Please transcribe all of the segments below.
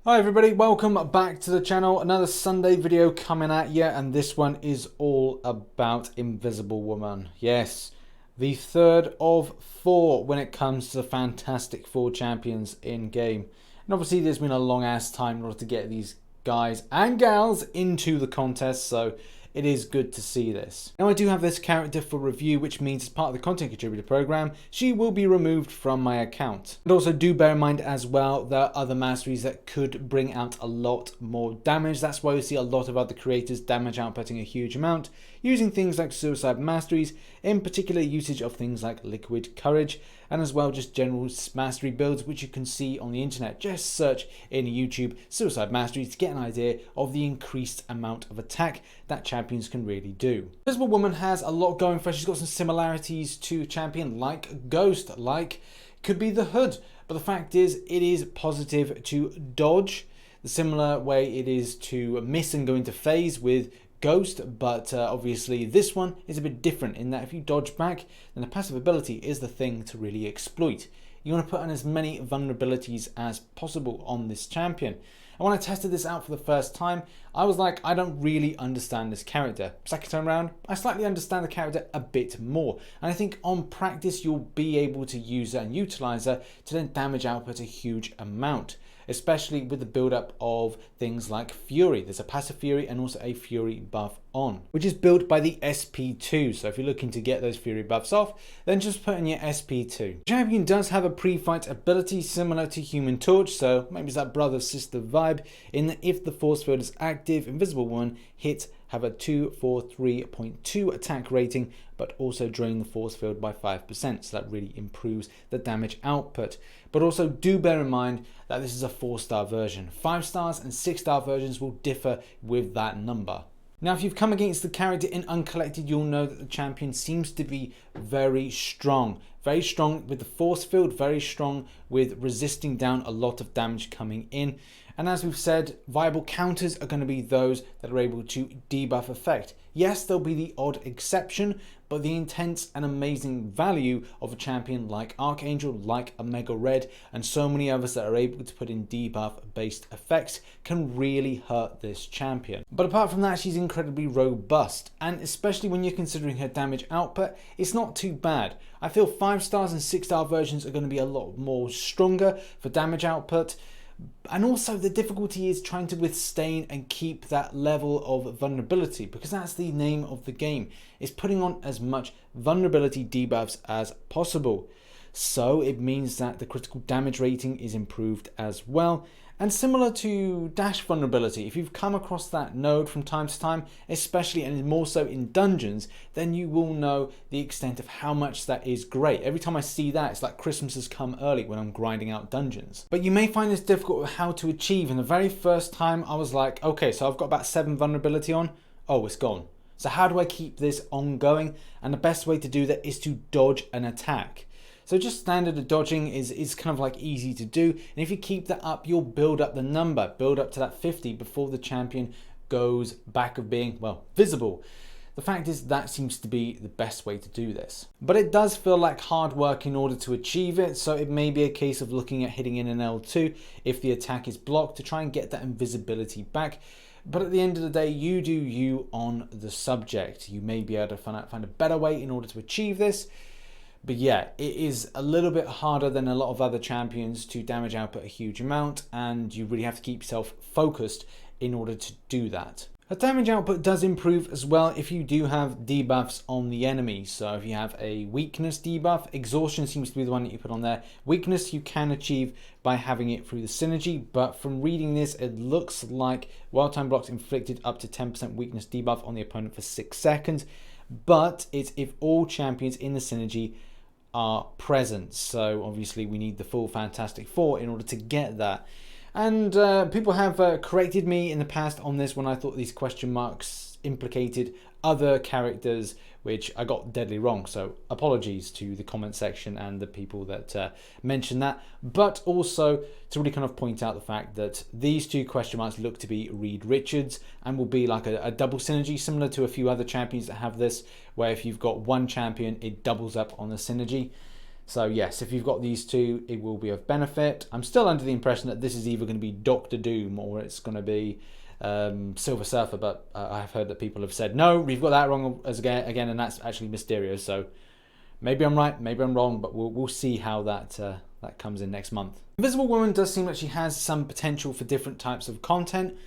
Hi everybody, welcome back to the channel. Another Sunday video coming at you, and this one is all about Invisible Woman. Yes, the third of four when it comes to the Fantastic Four champions in game. And obviously there's been a long ass time in order to get these guys and gals into the contest, so it is good to see this. Now I do have this character for review, which means as part of the content contributor program, she will be removed from my account. And also do bear in mind as well, there are other masteries that could bring out a lot more damage. That's why we see a lot of other creators damage outputting a huge amount, using things like suicide masteries, in particular usage of things like liquid courage, and as well just general mastery builds, which you can see on the internet. Just search in YouTube suicide masteries to get an idea of the increased amount of attack that champions can really do. Invisible Woman has a lot going for her. She's got some similarities to champion like Ghost, like could be the Hood, but the fact is it is positive to dodge, the similar way it is to miss and go into phase with Ghost, but obviously this one is a bit different in that if you dodge back, then the passive ability is the thing to really exploit. You want to put on as many vulnerabilities as possible on this champion. And when I tested this out for the first time, I was like, I don't really understand this character. Second time around, I slightly understand the character a bit more. And I think on practice, you'll be able to use her and utilize her to then damage output a huge amount, especially with the build-up of things like Fury. There's a passive Fury and also a Fury buff on, which is built by the SP2. So if you're looking to get those Fury buffs off, then just put in your SP2. The champion does have a pre-fight ability similar to Human Torch, so maybe it's that brother-sister vibe, in that if the force field is active, Invisible One hits have a 243.2 attack rating, but also drain the force field by 5%, so that really improves the damage output. But also do bear in mind that this is a 4-star version. 5 stars and 6-star versions will differ with that number. Now if you've come against the character in Uncollected, you'll know that the champion seems to be very strong. Very strong with the force field, very strong with resisting down a lot of damage coming in. And as we've said, viable counters are going to be those that are able to debuff effect. Yes, there'll be the odd exception, but the intense and amazing value of a champion like Archangel, like Omega Red, and so many others that are able to put in debuff based effects can really hurt this champion. But apart from that, she's incredibly robust, and especially when you're considering her damage output, it's not too bad. I feel 5 stars and 6-star versions are going to be a lot more stronger for damage output. And also the difficulty is trying to withstand and keep that level of vulnerability, because that's the name of the game, is putting on as much vulnerability debuffs as possible. So it means that the critical damage rating is improved as well. And similar to dash vulnerability, if you've come across that node from time to time, especially and more so in dungeons, then you will know the extent of how much that is great. Every time I see that, it's like Christmas has come early when I'm grinding out dungeons. But you may find this difficult with how to achieve. And the very first time I was like, okay, so I've got about 7 vulnerability on. Oh, it's gone. So how do I keep this ongoing? And the best way to do that is to dodge an attack. So just standard dodging is kind of like easy to do. And if you keep that up, you'll build up the number, build up to that 50 before the champion goes back of being, well, visible. The fact is that seems to be the best way to do this. But it does feel like hard work in order to achieve it. So it may be a case of looking at hitting in an L2 if the attack is blocked to try and get that invisibility back. But at the end of the day, you do you on the subject. You may be able to find a better way in order to achieve this. But yeah, it is a little bit harder than a lot of other champions to damage output a huge amount, and you really have to keep yourself focused in order to do that. Her damage output does improve as well if you do have debuffs on the enemy. So if you have a weakness debuff, exhaustion seems to be the one that you put on there. Weakness you can achieve by having it through the synergy, but from reading this, it looks like wild time blocks inflicted up to 10% weakness debuff on the opponent for 6 seconds. But it's if all champions in the synergy are present. So obviously we need the full Fantastic Four in order to get that. And people have corrected me in the past on this when I thought these question marks implicated other characters, which I got deadly wrong. So apologies to the comment section and the people that mentioned that. But also to really kind of point out the fact that these 2 question marks look to be Reed Richards and will be like a double synergy, similar to a few other champions that have this, where if you've got one champion, it doubles up on the synergy. So yes, if you've got these two, it will be of benefit. I'm still under the impression that this is either going to be Doctor Doom or it's going to be Silver Surfer, but I've heard that people have said, no, we've got that wrong again, and that's actually Mysterio. So maybe I'm right, maybe I'm wrong, but we'll see how that comes in next month. Invisible Woman does seem like she has some potential for different types of content.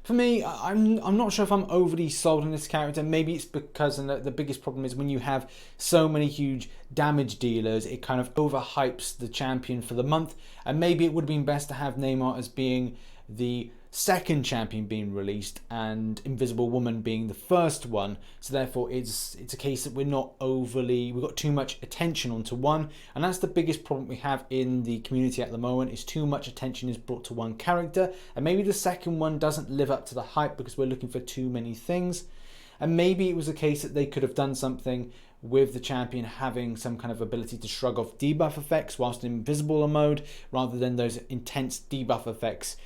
For me, I'm not sure if I'm overly sold on this character. Maybe it's because the biggest problem is when you have so many huge damage dealers, it kind of overhypes the champion for the month. And maybe it would have been best to have Namor as being the second champion being released and Invisible Woman being the first one. So therefore it's a case that we've got too much attention onto one, and that's the biggest problem we have in the community at the moment, is too much attention is brought to one character, and maybe the second one doesn't live up to the hype because we're looking for too many things. And maybe it was a case that they could have done something with the champion having some kind of ability to shrug off debuff effects whilst in invisible mode, rather than those intense debuff effects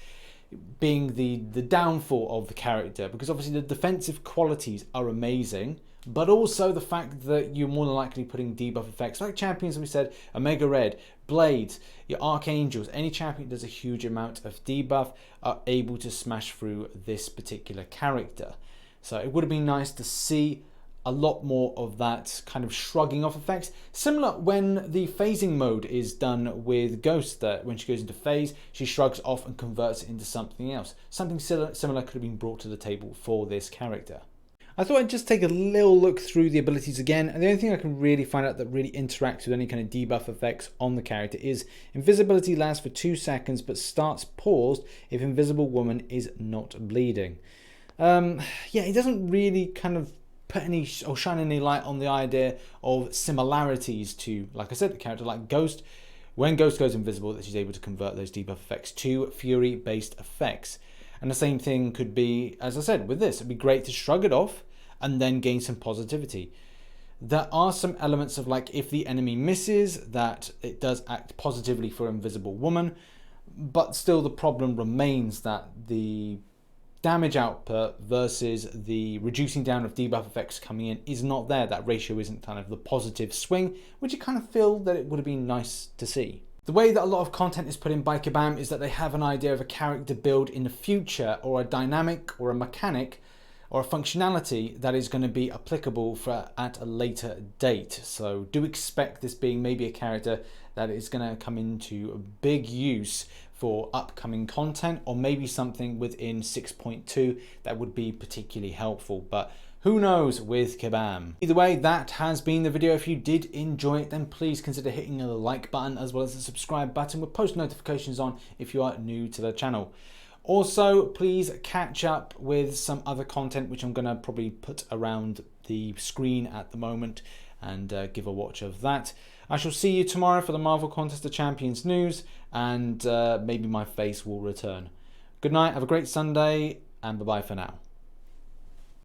being the downfall of the character, because obviously the defensive qualities are amazing, but also the fact that you're more than likely putting debuff effects like champions, we said, Omega Red, Blades, your Archangels, any champion that does a huge amount of debuff are able to smash through this particular character. So it would have been nice to see a lot more of that kind of shrugging off effects. Similar when the phasing mode is done with Ghost, that when she goes into phase, she shrugs off and converts it into something else. Something similar could have been brought to the table for this character. I thought I'd just take a little look through the abilities again, and the only thing I can really find out that really interacts with any kind of debuff effects on the character is invisibility lasts for 2 seconds but starts paused if Invisible Woman is not bleeding. Yeah, it doesn't really kind of put any or shine any light on the idea of similarities to, like I said, the character like Ghost. When Ghost goes invisible, that she's able to convert those debuff effects to Fury based effects. And the same thing could be, as I said, with this. It'd be great to shrug it off and then gain some positivity. There are some elements of, like, if the enemy misses, that it does act positively for Invisible Woman, but still the problem remains that the damage output versus the reducing down of debuff effects coming in is not there. That ratio isn't kind of the positive swing, which you kind of feel that it would have been nice to see. The way that a lot of content is put in by Kabam is that they have an idea of a character build in the future, or a dynamic or a mechanic or a functionality that is going to be applicable at a later date. So do expect this being maybe a character that is going to come into big use for upcoming content, or maybe something within 6.2 that would be particularly helpful, but who knows with Kabam. Either way, that has been the video. If you did enjoy it, then please consider hitting the like button as well as the subscribe button with post notifications on if you are new to the channel. Also, please catch up with some other content which I'm going to probably put around the screen at the moment, and give a watch of that. I shall see you tomorrow for the Marvel Contest of Champions news, and maybe my face will return. Good night, have a great Sunday, and bye-bye for now.